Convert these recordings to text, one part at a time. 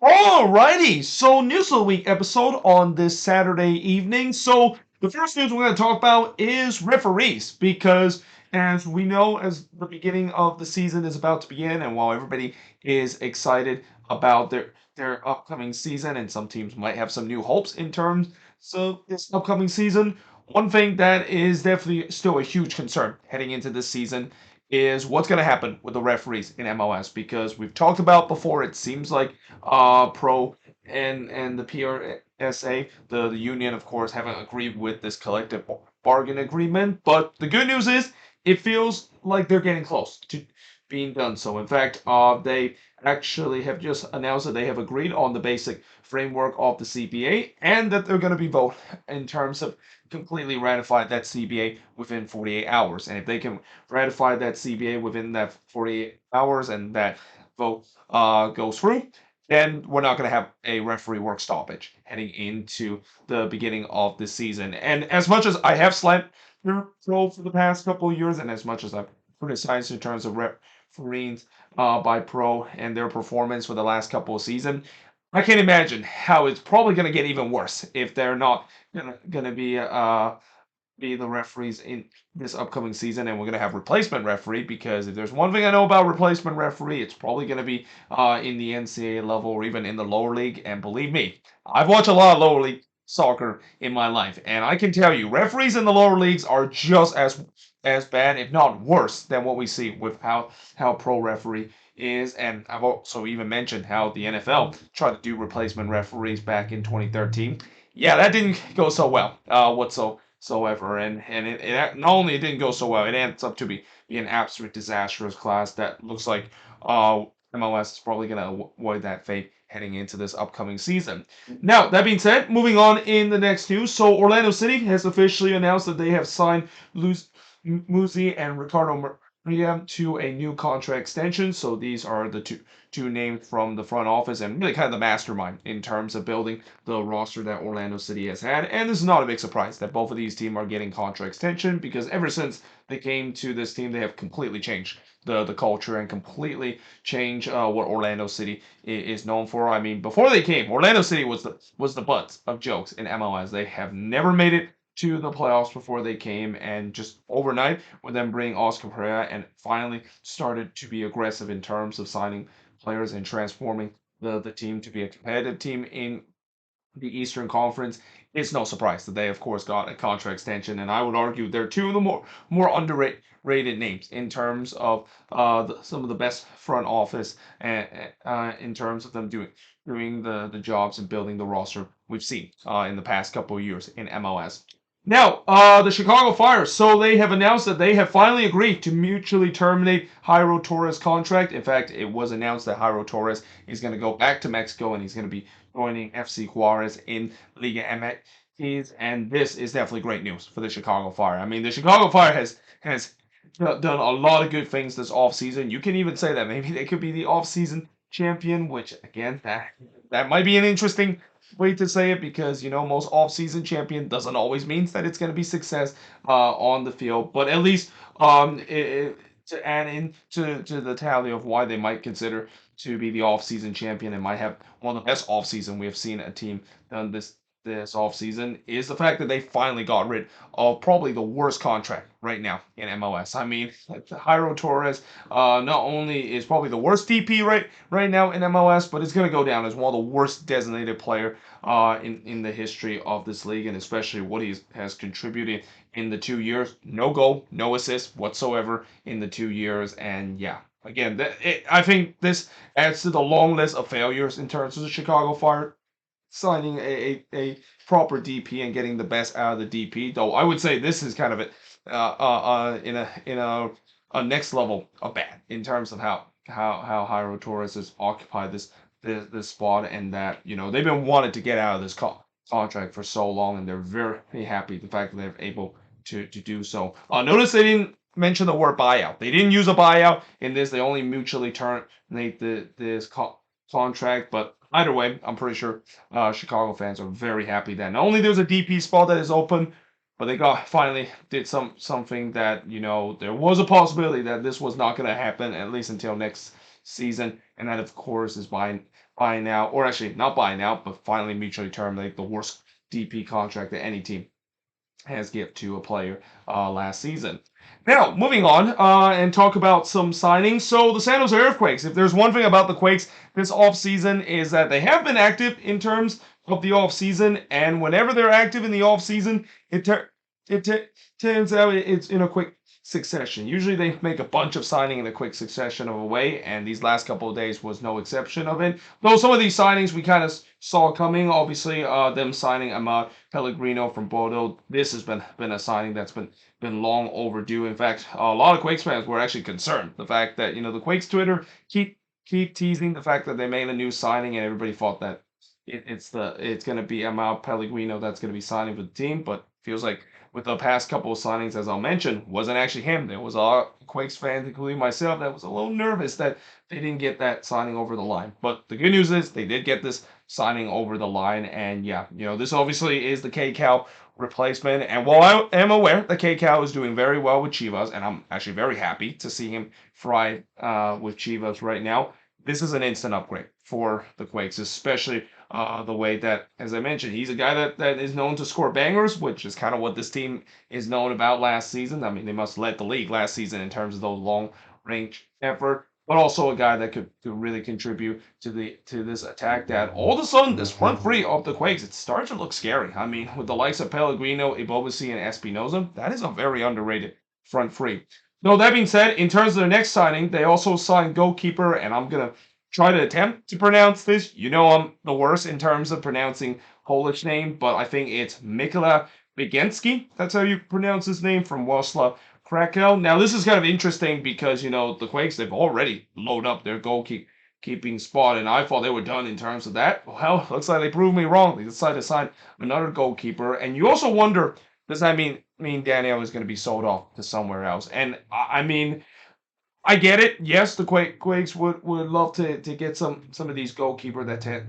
Alrighty, so news of the week episode on this Saturday evening. So the first news we're going to talk about is referees because as we know, as the beginning of the season is about to begin, and while everybody is excited about their upcoming season, and some teams might have some new hopes in terms of this upcoming season, one thing that is definitely still a huge concern heading into this season is what's going to happen with the referees in MLS because we've talked about before. It seems like Pro and the PRSA, the union, of course, haven't agreed with this collective bargain agreement. But the good news is it feels like they're getting close to being done. So, in fact, they actually have just announced that they have agreed on the basic framework of the CBA and that they're going to be vote in terms of completely ratify that CBA within 48 hours. And if they can ratify that CBA within that 48 hours and that vote goes through, then we're not going to have a referee work stoppage heading into the beginning of the season. And as much as I have slammed their role for the past couple of years, and as much as I've criticized in terms of referees by Pro and their performance for the last couple of seasons, I can't imagine how it's probably going to get even worse if they're not gonna be the referees in this upcoming season, and we're going to have replacement referee because if there's one thing I know about replacement referee, it's probably going to be in the NCAA level or even in the lower league. And believe me, I've watched a lot of lower league soccer in my life, and I can tell you, referees in the lower leagues are just as bad, if not worse, than what we see with how pro referee is. And I've also even mentioned how the NFL tried to do replacement referees back in 2013. Yeah, that didn't go so well whatsoever. And it not only it didn't go so well, it ends up to be an absolute disastrous class that looks like MLS is probably going to avoid that fate heading into this upcoming season. Now, that being said, moving on in the next news. So, Orlando City has officially announced that they have signed Muzi and Ricardo Maria to a new contract extension. So, these are the two names from the front office and really kind of the mastermind in terms of building the roster that Orlando City has had. And this is not a big surprise that both of these teams are getting contract extension because ever since they came to this team, they have completely changed the culture and completely changed what Orlando City is known for. I mean, before they came, Orlando City was the butt of jokes in MLS. They have never made it to the playoffs before they came, and just overnight with them bringing Oscar Pereira and finally started to be aggressive in terms of signing players and transforming the team to be a competitive team in the Eastern Conference. It's no surprise that they, of course, got a contract extension, and I would argue they're two of the more underrated names in terms of some of the best front office in terms of them doing the jobs and building the roster we've seen in the past couple of years in MLS. Now, the Chicago Fire. So they have announced that they have finally agreed to mutually terminate Jairo Torres' contract. In fact, it was announced that Jairo Torres is going to go back to Mexico and he's going to be joining FC Juarez in Liga MX. And this is definitely great news for the Chicago Fire. I mean, the Chicago Fire has done a lot of good things this offseason. You can even say that maybe they could be the offseason champion, which again, that might be an interesting way to say it because most off-season champion doesn't always means that it's going to be success on the field, but at least to add in to the tally of why they might consider to be the off-season champion and might have one of the best off-season we have seen a team done this off-season is the fact that they finally got rid of probably the worst contract right now in MLS. I mean, Jairo Torres not only is probably the worst DP right now in MLS, but it's going to go down as one of the worst designated player in the history of this league, and especially what he has contributed in the 2 years. No goal, no assist whatsoever in the 2 years, and yeah. Again, I think this adds to the long list of failures in terms of the Chicago Fire signing a proper DP and getting the best out of the DP. Though I would say this is kind of it in a next level of bad in terms of how Jairo Torres has occupied this spot, and that they've been wanting to get out of this contract for so long, and they're very happy the fact that they're able to do so. Notice they didn't mention the word buyout. They didn't use a buyout in this. They only mutually terminate this contract, but either way, I'm pretty sure Chicago fans are very happy that not only there's a DP spot that is open, but they finally did something that there was a possibility that this was not going to happen at least until next season, and that of course is buying out, or actually not buying out, but finally mutually terminate the worst DP contract that any team has given to a player last season. Now, moving on and talk about some signings. So, the San Jose Earthquakes, if there's one thing about the Quakes this offseason, is that they have been active in terms of the offseason, and whenever they're active in the offseason, it, tur- it turns out it's in a quick succession. Usually they make a bunch of signing in a quick succession of a way, and these last couple of days was no exception of it. Though some of these signings we kind of saw coming, obviously them signing Ahmad Pellegrino from Bordeaux. This has been a signing that's been long overdue. In fact, a lot of Quakes fans were actually concerned the fact that the Quakes Twitter keep teasing the fact that they made a new signing, and everybody thought that it's going to be Ahmad Pellegrino that's going to be signing for the team, but feels like with the past couple of signings, as I'll mention, wasn't actually him. There was a lot of Quakes fans, including myself, that was a little nervous that they didn't get that signing over the line. But the good news is they did get this signing over the line, and yeah, this obviously is the K-Cow replacement. And while I am aware that K-Cow is doing very well with Chivas, and I'm actually very happy to see him thrive with Chivas right now, this is an instant upgrade for the Quakes, especially the way that, as I mentioned, he's a guy that is known to score bangers, which is kind of what this team is known about last season. I mean, they must have led the league last season in terms of those long range effort, but also a guy that could really contribute to this attack. That all of a sudden, this front three of the Quakes, it starts to look scary. I mean, with the likes of Pellegrino, Ibobasi, and Espinoza, that is a very underrated front three. No, that being said, in terms of the next signing, they also signed goalkeeper, and I'm gonna try to attempt to pronounce this. I'm the worst in terms of pronouncing Polish name, but I think it's Mikola Bigenski. That's how you pronounce his name, from Wisła Krakow. Now, this is kind of interesting because, the Quakes, they've already loaded up their goalkeeping spot, and I thought they were done in terms of that. Well, looks like they proved me wrong. They decided to sign another goalkeeper, and you also wonder, does that mean Daniel is going to be sold off to somewhere else? And I mean, I get it. Yes, the Quakes would love to get some of these goalkeeper that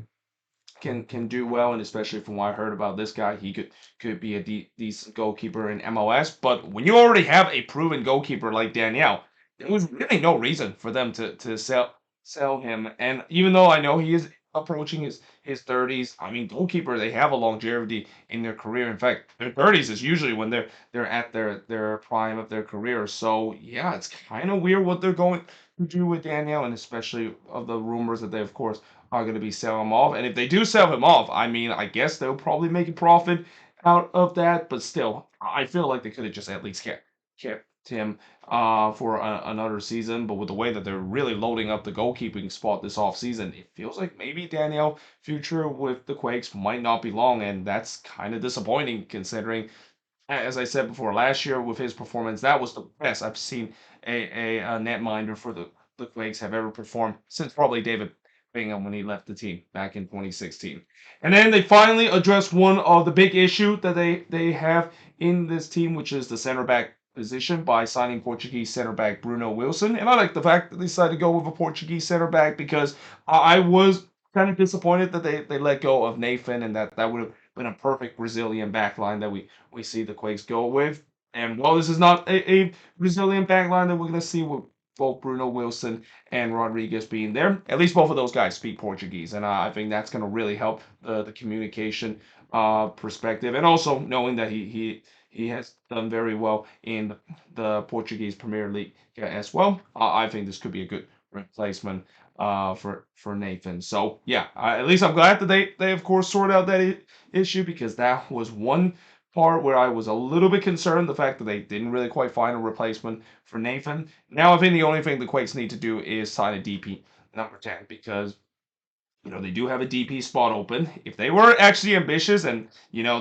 can do well, and especially from what I heard about this guy, he could be a decent goalkeeper in MLS. But when you already have a proven goalkeeper like Danielle, there was really no reason for them to sell him. And even though I know he is approaching his 30s, I mean, goalkeeper, they have a longevity in their career. In fact, their 30s is usually when they're at their prime of their career. So yeah, it's kind of weird what they're going to do with Danielle, and especially of the rumors that they of course are going to be selling him off. And if they do sell him off, I mean, I guess they'll probably make a profit out of that. But still, I feel like they could have just at least kept him for another season. But with the way that they're really loading up the goalkeeping spot this offseason, it feels like maybe Daniel future with the Quakes might not be long, and that's kind of disappointing considering, as I said before, last year with his performance, that was the best I've seen a netminder for the Quakes have ever performed since probably David Bingham when he left the team back in 2016. And then they finally addressed one of the big issue that they have in this team, which is the center back position, by signing Portuguese center back Bruno Wilson. And I like the fact that they decided to go with a Portuguese center back because I was kind of disappointed that they let go of Nathan, and that would have been a perfect Brazilian backline that we see the Quakes go with. And while this is not a Brazilian backline that we're going to see with both Bruno Wilson and Rodriguez being there, at least both of those guys speak Portuguese. And I think that's going to really help the communication perspective. And also knowing that he has done very well in the Portuguese Premier League as well. I think this could be a good replacement for Nathan. So yeah, at least I'm glad that they of course sorted out that issue, because that was one part where I was a little bit concerned, the fact that they didn't really quite find a replacement for Nathan. Now I think the only thing the Quakes need to do is sign a DP number 10, because they do have a DP spot open. If they were actually ambitious, and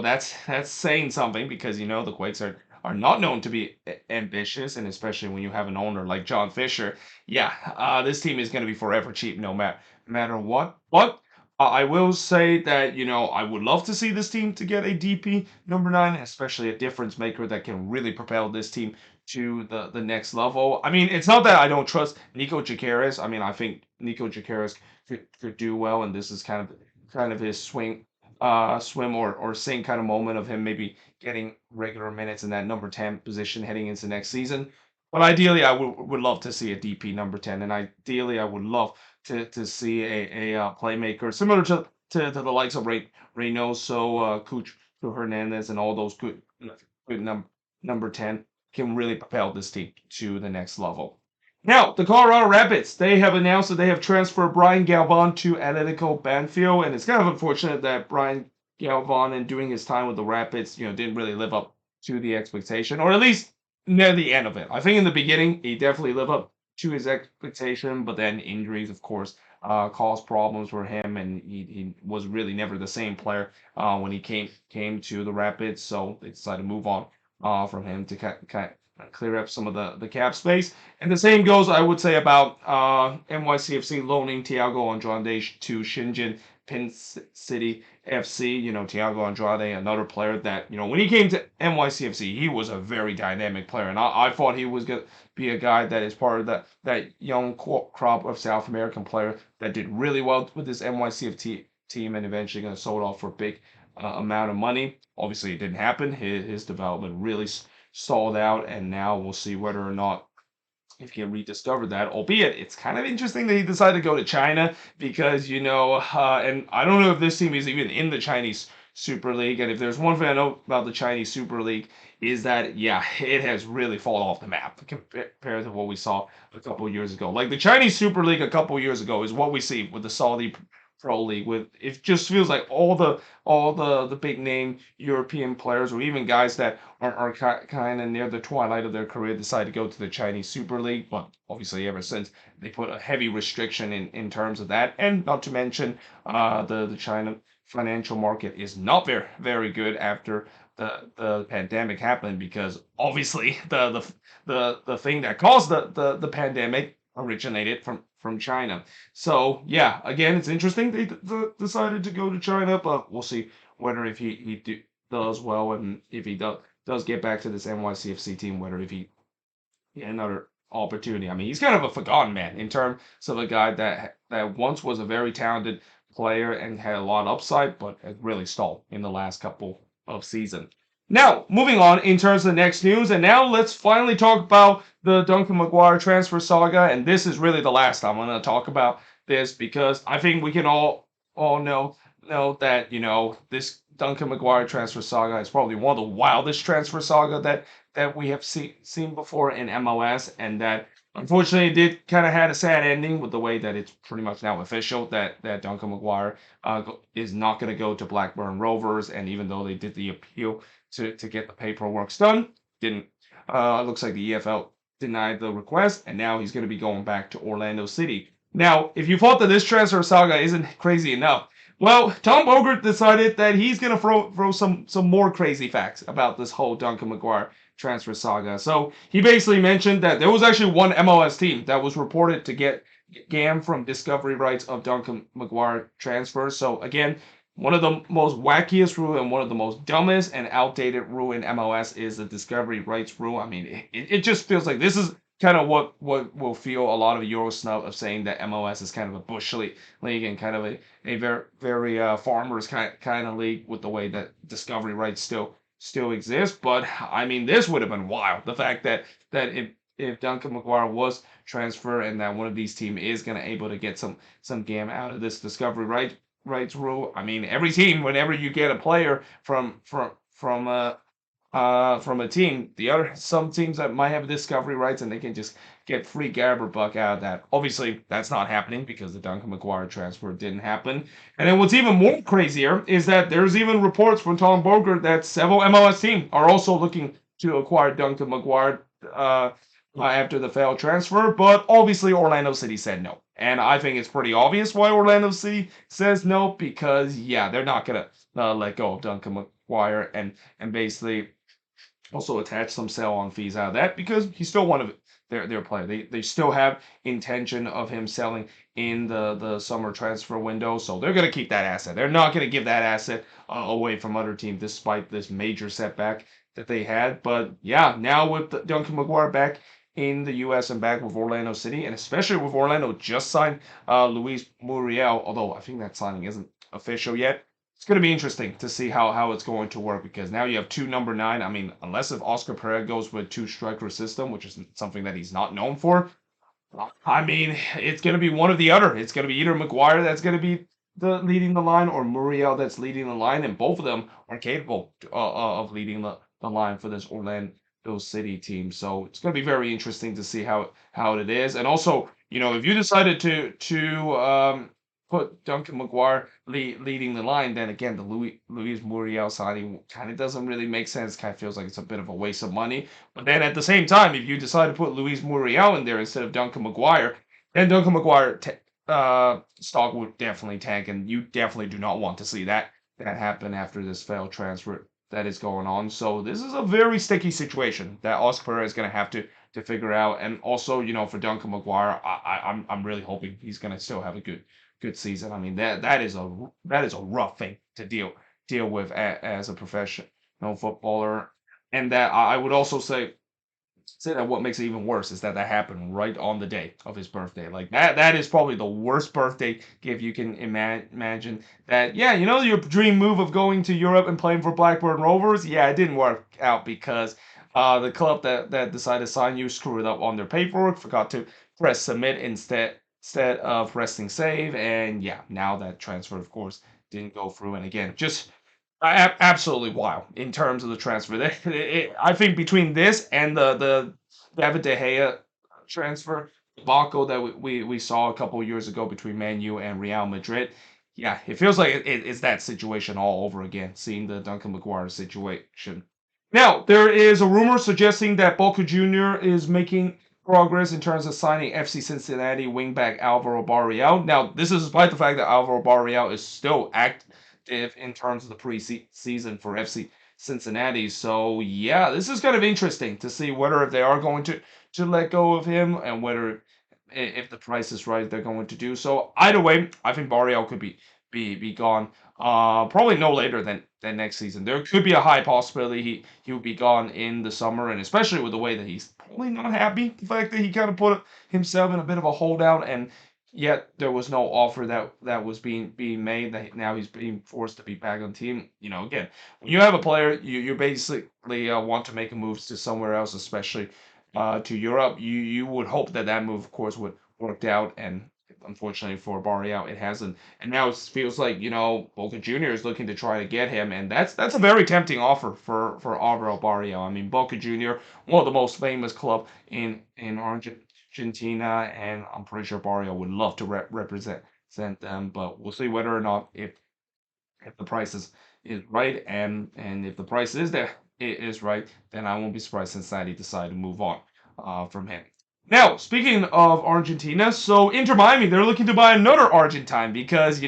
that's saying something, because the Quakes are not known to be ambitious, and especially when you have an owner like John Fisher, yeah, this team is going to be forever cheap no matter what. But I will say that I would love to see this team to get a DP number 9, especially a difference maker that can really propel this team to the next level. I mean, it's not that I don't trust Nico Jaqueras. I mean, I think Nico Jaqueras could do well, and this is kind of his swim or sink kind of moment of him maybe getting regular minutes in that number 10 position heading into next season. But ideally, I would love to see a DP number 10, and ideally, I would love to see a playmaker similar to the likes of Reynoso, Cucho Hernandez, and all those good number 10 can really propel this team to the next level. Now, the Colorado Rapids, they have announced that they have transferred Brian Galvan to Atletico Banfield, and it's kind of unfortunate that Brian Galvan, in doing his time with the Rapids, didn't really live up to the expectation, or at least near the end of it. I think in the beginning, he definitely lived up to his expectation, but then injuries, of course, caused problems for him, and he was really never the same player when he came to the Rapids, so they decided to move on from him to kind of clear up some of the cap space. And the same goes, I would say, about NYCFC loaning Thiago Andrade to Shenzhen Pin City FC. Thiago Andrade, another player that, when he came to NYCFC, he was a very dynamic player. And I thought he was going to be a guy that is part of that young crop of South American player that did really well with this NYCFC team and eventually going to sold off for a big amount of money. Obviously, it didn't happen. His development really stalled out, and now we'll see whether or not if he can rediscover that. Albeit, it's kind of interesting that he decided to go to China because, and I don't know if this team is even in the Chinese Super League. And if there's one thing I know about the Chinese Super League is that, yeah, it has really fallen off the map compared to what we saw a couple of years ago. Like the Chinese Super League a couple of years ago is what we see with the Saudi Pro League. With it just feels like all the big name European players, or even guys that are kind of near the twilight of their career, decide to go to the Chinese Super League. But obviously, ever since they put a heavy restriction in terms of that, and not to mention the China financial market is not very good after the pandemic happened, because obviously the thing that caused the pandemic originated from China. So yeah, again, it's interesting they decided to go to China, but we'll see whether if he does well, and if he does get back to this NYCFC team, whether if he get another opportunity. I mean, he's kind of a forgotten man in terms of a guy that once was a very talented player and had a lot of upside, but has really stalled in the last couple of seasons. Now, moving on in terms of the next news, and now let's finally talk about the Duncan McGuire transfer saga. And this is really the last time I'm going to talk about this, because I think we can all know that this Duncan McGuire transfer saga is probably one of the wildest transfer saga that we have seen before in MLS, and that unfortunately did kind of had a sad ending with the way that it's pretty much now official that Duncan McGuire is not going to go to Blackburn Rovers. And even though they did the appeal to get the paperwork done, didn't looks like the EFL denied the request, and now he's going to be going back to Orlando City. Now, if you thought that this transfer saga isn't crazy enough, well, Tom Bogert decided that he's going to throw some more crazy facts about this whole Duncan McGuire transfer saga. So he basically mentioned that there was actually one MLS team that was reported to get GAM from discovery rights of Duncan McGuire transfer. So again, one of the most wackiest rule and one of the most dumbest and outdated rule in MLS is the discovery rights rule. I mean, it just feels like this is kind of what will feel a lot of Euro snub of saying that MLS is kind of a bush league and kind of a very farmers kind of league, with the way that discovery rights still exist. But I mean, this would have been wild. The fact that if Duncan McGuire was transferred and that one of these teams is going to able to get some game out of this discovery rights rule. I mean, every team, whenever you get a player from a team, some teams that might have discovery rights and they can just get free Gabber buck out of that. Obviously, that's not happening because the Duncan McGuire transfer didn't happen. And then what's even more crazier is that there's even reports from Tom Bogert that several MLS teams are also looking to acquire Duncan McGuire after the failed transfer, but obviously Orlando City said no. And I think it's pretty obvious why Orlando City says no, because yeah, they're not gonna let go of Duncan McGuire and basically also attach some sell-on fees out of that, because he's still one of their player. They still have intention of him selling in the summer transfer window, so they're going to keep that asset. They're not going to give that asset away from other teams despite this major setback that they had. But yeah, now with Duncan McGuire back in the U.S. and back with Orlando City, and especially with Orlando just signed Luis Muriel, although I think that signing isn't official yet. it's going to be interesting to see how it's going to work because now you have two number nine. I mean, unless if Oscar Pereira goes with two striker system, which is something that he's not known for, I mean, it's going to be one or the other. It's going to be either Maguire that's going to be the leading the line or Muriel that's leading the line, and both of them are capable of leading the line for this Orlando City team. So it's going to be very interesting to see how it is. And also, if you decided to put Duncan Maguire leading the line, then again the Luis Muriel signing kind of doesn't really make sense. Kind of feels like it's a bit of a waste of money. But then at the same time, if you decide to put Luis Muriel in there instead of Duncan Maguire, then Duncan Maguire stock would definitely tank, and you definitely do not want to see that happen after this failed transfer that is going on. So this is a very sticky situation that Oscar Pereira is going to have to figure out. And also, for Duncan Maguire, I'm really hoping he's going to still have a good season. I mean that is a rough thing to deal with as a professional footballer, and that I would also say that what makes it even worse is that happened right on the day of his birthday. Like that is probably the worst birthday gift you can imagine. That yeah, your dream move of going to Europe and playing for Blackburn Rovers, yeah, it didn't work out because the club that decided to sign you screwed up on their paperwork, forgot to press submit instead of pressing save, and yeah, now that transfer of course didn't go through. And again, just absolutely wild in terms of the transfer. I think between this and the David De Gea transfer debacle that we saw a couple years ago between Man U and Real Madrid, yeah, it feels like it's that situation all over again. Seeing the Duncan Maguire situation. Now there is a rumor suggesting that Boca Junior is making progress in terms of signing FC Cincinnati wingback Alvaro Barreal. Now this is despite the fact that Alvaro Barreal is still active in terms of the preseason for FC Cincinnati. So yeah, this is kind of interesting to see whether if they are going to let go of him and whether if the price is right, they're going to do so. Either way, I think Barrial could be gone. Probably no later than next season. There could be a high possibility he would be gone in the summer, and especially with the way that he's probably not happy. The fact that he kind of put himself in a bit of a holdout, and yet there was no offer that was being made. That now he's being forced to be back on team. Again, when you have a player, you basically want to make a move to somewhere else, especially to Europe. You would hope that move, of course, would worked out, and unfortunately for Barrial, it hasn't. And now it feels like Boca Junior is looking to try to get him, and that's a very tempting offer for Alvaro Barrial. I mean, Boca Junior, one of the most famous club in Argentina, and I'm pretty sure Barrial would love to represent them, but we'll see whether or not if the price is right, and if the price is there it is right, then I won't be surprised Cincinnati decide to move on from him. Now, speaking of Argentina, so Inter Miami, they're looking to buy another Argentine because,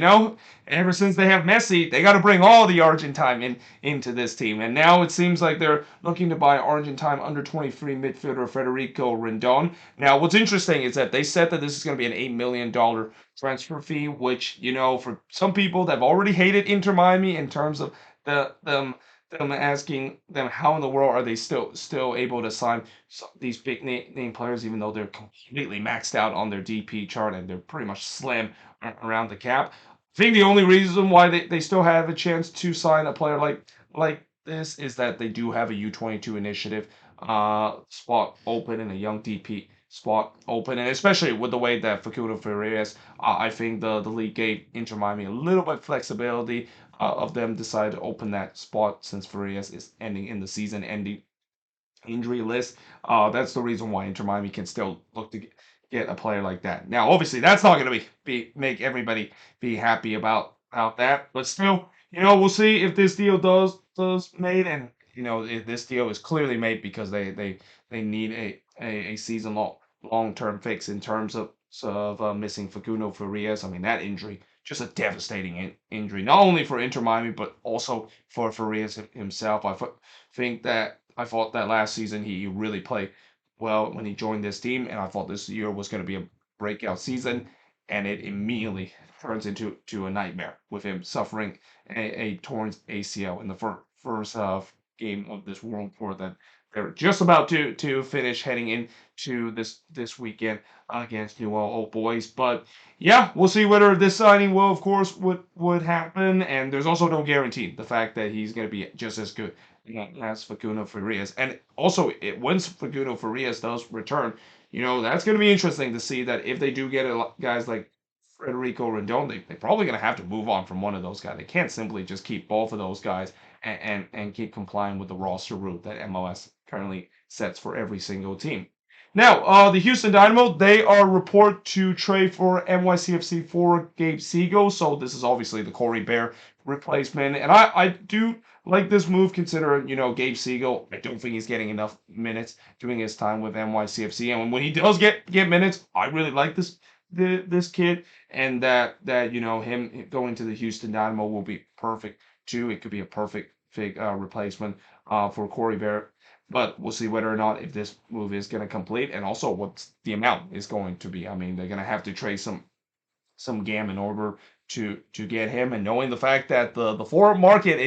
ever since they have Messi, they got to bring all the Argentine into this team. And now it seems like they're looking to buy Argentine under 23 midfielder Federico Rendon. Now, what's interesting is that they said that this is going to be an $8 million transfer fee, which, for some people that have already hated Inter Miami in terms of them asking them how in the world are they still able to sign these big name players even though they're completely maxed out on their DP chart and they're pretty much slam around the cap. I think the only reason why they still have a chance to sign a player like this is that they do have a U22 initiative spot open and a young DP spot open, and especially with the way that Facundo Farias, I think the league gave Inter Miami a little bit flexibility of them decide to open that spot since Farias is ending in the season-ending injury list. That's the reason why Inter Miami can still look to get a player like that. Now, obviously, that's not going to be make everybody be happy about that, but still, we'll see if this deal does made, and if this deal is clearly made because they need a season long-term fix in terms of missing Facundo Farias. I mean, that injury, just a devastating injury, not only for Inter Miami, but also for Farias himself. I thought that last season he really played well when he joined this team, and I thought this year was going to be a breakout season, and it immediately turns into a nightmare with him suffering a torn ACL in the first game of this World Tour they're just about to finish heading into this weekend against New Old Boys. But yeah, we'll see whether this signing will, of course, would happen. And there's also no guarantee the fact that he's going to be just as good as Facundo Farias. And also, once Facundo Farias does return, that's going to be interesting to see that if they do get guys like Federico Rendon, they're probably going to have to move on from one of those guys. They can't simply just keep both of those guys and keep complying with the roster route that MLS currently sets for every single team. Now, the Houston Dynamo, they are report to trade for NYCFC for Gabe Segal. So this is obviously the Corey Bear replacement. And I do like this move considering, Gabe Segal, I don't think he's getting enough minutes during his time with NYCFC. And when he does get minutes, I really like this kid. And that him going to the Houston Dynamo will be perfect too. It could be a perfect replacement for Corey Bear. But we'll see whether or not if this move is going to complete, and also what the amount is going to be. I mean, they're going to have to trade some gam in order to get him, and knowing the fact that the forward market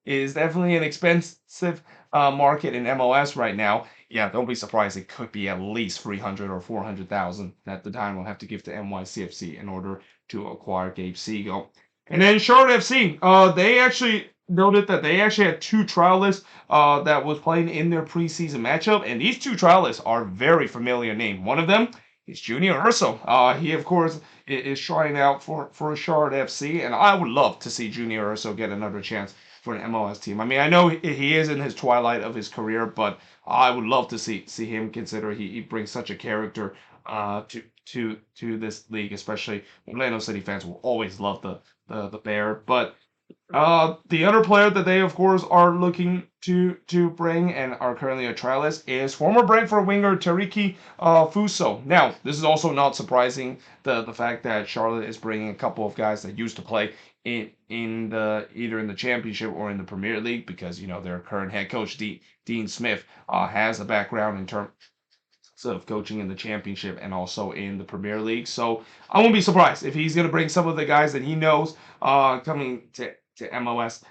is definitely an expensive market in MLS right now. Yeah, don't be surprised. It could be at least 300 or 400,000 that the Dynamo will have to give to NYCFC in order to acquire Gabe Segal. And then Charlotte FC, they actually noted that they actually had two trialists that was playing in their preseason matchup, and these two trialists are very familiar names. One of them is Junior Urso. He, of course, is trying out for Charlotte FC, and I would love to see Junior Urso get another chance for an MLS team. I mean, I know he is in his twilight of his career, but I would love to see him consider he brings such a character to this league, especially Orlando City fans will always love the Bear. But the other player that they, of course, are looking to bring and are currently a trialist is former Brentford winger Tariki Fuso. Now, this is also not surprising, the fact that Charlotte is bringing a couple of guys that used to play in the either in the Championship or in the Premier League, because their current head coach Dean Smith has a background in terms of coaching in the Championship and also in the Premier League. So I won't be surprised if he's going to bring some of the guys that he knows coming to MLS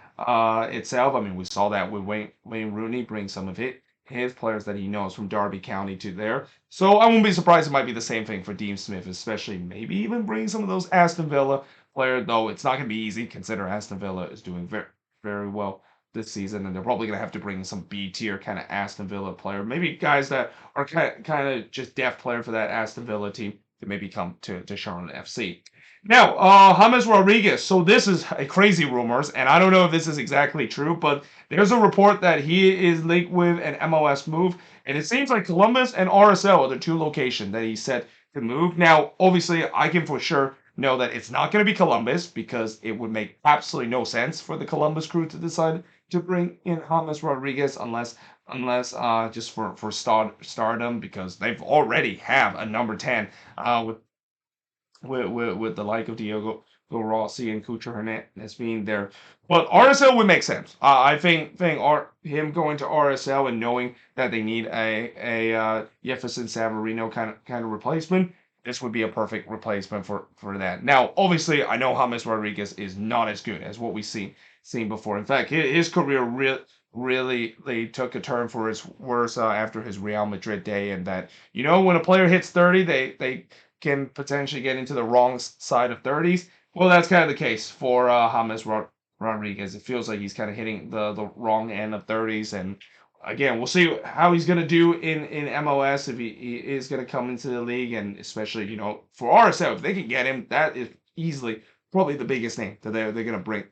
itself. I mean, we saw that with Wayne Rooney bring some of his players that he knows from Derby County to there. So I won't be surprised it might be the same thing for Dean Smith, especially maybe even bring some of those Aston Villa players, though it's not going to be easy. Consider Aston Villa is doing very, very well this season, and they're probably going to have to bring in some B tier kind of Aston Villa player, maybe guys that are kind of just depth player for that Aston Villa team to maybe come to Charlotte FC. Now, James Rodriguez. So this is a crazy rumors, and I don't know if this is exactly true, but there's a report that he is linked with an MLS move, and it seems like Columbus and RSL are the two locations that he said to move. Now, obviously, I can for sure know that it's not going to be Columbus because it would make absolutely no sense for the Columbus crew to decide to bring in James Rodriguez unless just for stardom, because they've already have a number 10 with the like of Diego Rossi and Cucho Hernandez being there. But RSL would make sense. I think him going to RSL and knowing that they need a Jefferson Savarino kind of replacement, this would be a perfect replacement for that. Now, obviously, I know James Rodriguez is not as good as what we've seen before. In fact, his career really they took a turn for its worse after his Real Madrid day, and that when a player hits 30, they can potentially get into the wrong side of 30s. Well, that's kind of the case for James Rodriguez. It feels like he's kind of hitting the wrong end of 30s, and again, we'll see how he's going to do in MLS if he is going to come into the league, and especially for RSL, if they can get him, that is easily probably the biggest name that they're going to bring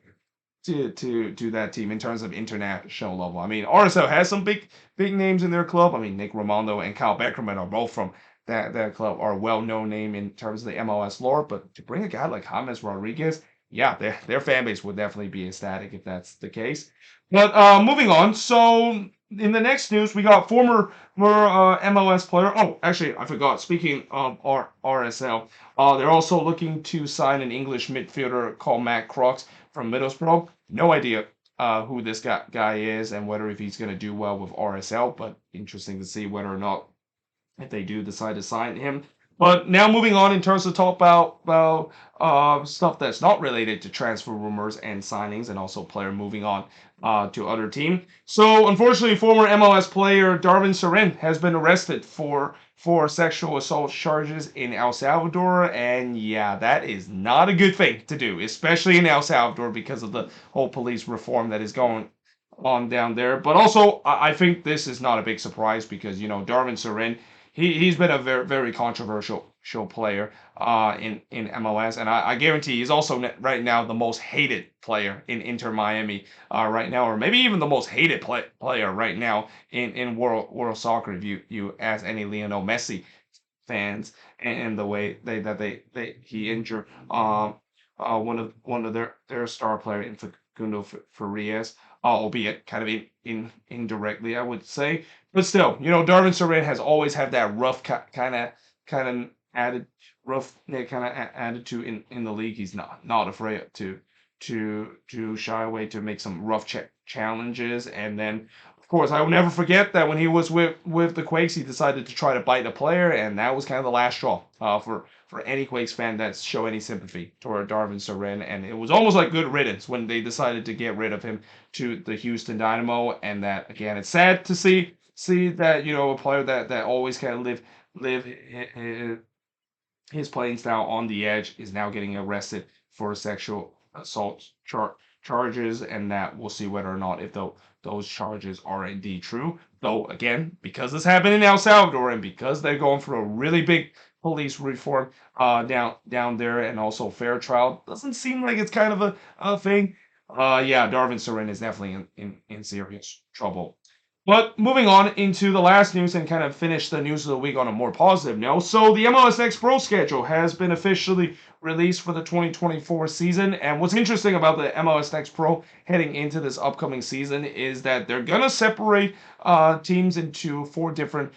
to that team in terms of international level. I mean, RSL has some big names in their club. I mean, Nick Raimondo and Kyle Beckerman are both from that club, are a well-known name in terms of the MLS lore. But to bring a guy like James Rodriguez, yeah, their fan base would definitely be ecstatic if that's the case. But moving on, so in the next news, we got former MLS player. Oh, actually, I forgot. Speaking of RSL, they're also looking to sign an English midfielder called Matt Crooks from Middlesbrough. No idea who this guy is and whether if he's going to do well with RSL, but interesting to see whether or not if they do decide to sign him. But now moving on in terms of talk about stuff that's not related to transfer rumors and signings, and also player moving on to other team. So unfortunately, former MLS player Darwin Sarin has been arrested for sexual assault charges in El Salvador, and yeah, that is not a good thing to do, especially in El Salvador because of the whole police reform that is going on down there. But also, I think this is not a big surprise because Darwin Sarin, he's been a very controversial player in MLS, and I guarantee he's also right now the most hated player in Inter Miami right now, or maybe even the most hated player right now in world soccer. If you ask any Lionel Messi fans, and the way they he injured one of their star player in Facundo Farias, albeit kind of indirectly, I would say. But still, Darwin Saran has always had that rough kind of added rough kind of attitude in the league. He's not afraid to shy away to make some rough challenges, and then of course I will never forget that when he was with the Quakes, he decided to try to bite a player, and that was kind of the last straw for any Quakes fan that show any sympathy toward Darwin Sarin, and it was almost like good riddance when they decided to get rid of him to the Houston Dynamo. And that again, it's sad to see that a player that always kind of live his playing style on the edge is now getting arrested for sexual assault charges, and that we'll see whether or not if those charges are indeed true. Though again, because this happened in El Salvador and because they're going through a really big police reform down there, and also fair trial, doesn't seem like it's kind of a thing. Yeah, Darwin Sarin is definitely in serious trouble. But moving on into the last news and kind of finish the news of the week on a more positive note. So the MLS Next Pro schedule has been officially released for the 2024 season. And what's interesting about the MLS Next Pro heading into this upcoming season is that they're going to separate teams into four different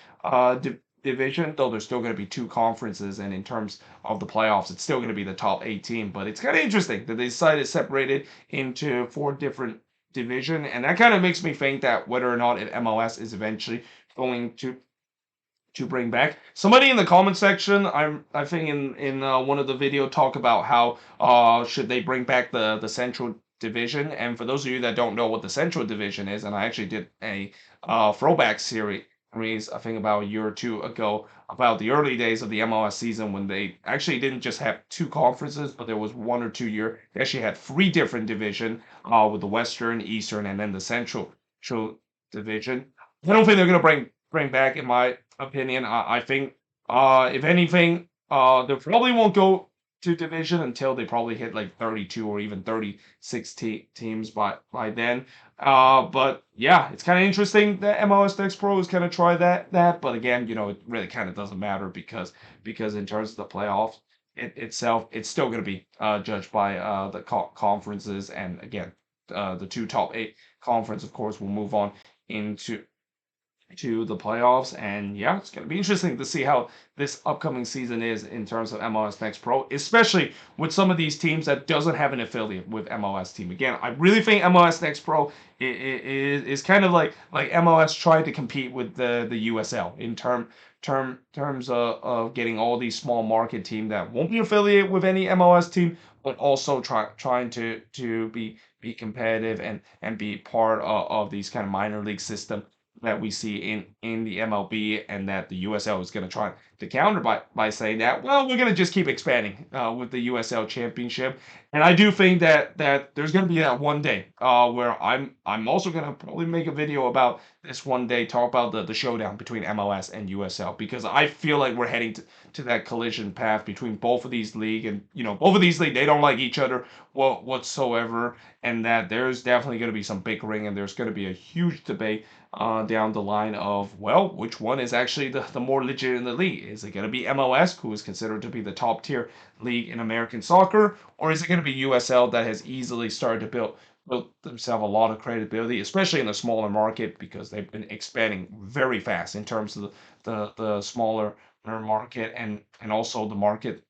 division, though there's still going to be two conferences, and in terms of the playoffs, it's still going to be the top 18. But it's kind of interesting that they decided to separate it into four different division, and that kind of makes me think that whether or not if MLS is eventually going to bring back. Somebody in the comment section, I think in one of the video talk about how should they bring back the Central Division. And for those of you that don't know what the Central Division is, and I actually did a throwback series I think about a year or two ago about the early days of the MLS season when they actually didn't just have two conferences, but there was 1 or 2 year they actually had three different division with the Western, Eastern, and then the Central Division. I don't think they're gonna bring back, in my opinion. I think, if anything, they probably won't go to division until they probably hit like 32 or even 36 teams by then. But yeah, it's kind of interesting that MLS Next Pro is kind of try that. But again, it really kind of doesn't matter because in terms of the playoffs itself, it's still going to be judged by the conferences. And again, the two top eight conference, of course, will move on into the playoffs. And yeah, it's going to be interesting to see how this upcoming season is in terms of MLS Next Pro, especially with some of these teams that doesn't have an affiliate with MLS team. Again, I really think MLS Next Pro is kind of like MLS trying to compete with the USL in terms of getting all these small market team that won't be affiliated with any MLS team, but also trying to be competitive and be part of these kind of minor league system that we see in the MLB, and that the USL is going to try to counter by saying that, well, we're going to just keep expanding with the USL Championship. And I do think that there's going to be that one day where I'm also going to probably make a video about this one day, talk about the showdown between MLS and USL, because I feel like we're heading to that collision path between both of these league, and both of these league, they don't like each other whatsoever, and that there's definitely going to be some bickering, and there's going to be a huge debate down the line of, well, which one is actually the more legit in the league? Is it going to be MLS, who is considered to be the top tier league in American soccer, or is it going to be USL that has easily started to build themselves a lot of credibility, especially in the smaller market, because they've been expanding very fast in terms of the smaller market, and also the market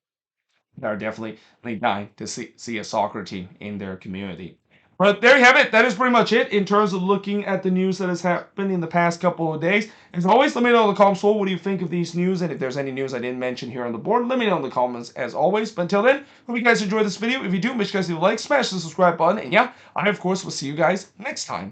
that are definitely dying to see a soccer team in their community. But there you have it. That is pretty much it in terms of looking at the news that has happened in the past couple of days. As always, let me know in the comments below what do you think of these news, and if there's any news I didn't mention here on the board, let me know in the comments as always. But until then, hope you guys enjoyed this video. If you do, make sure you guys leave a like, smash the subscribe button, and yeah, I of course will see you guys next time.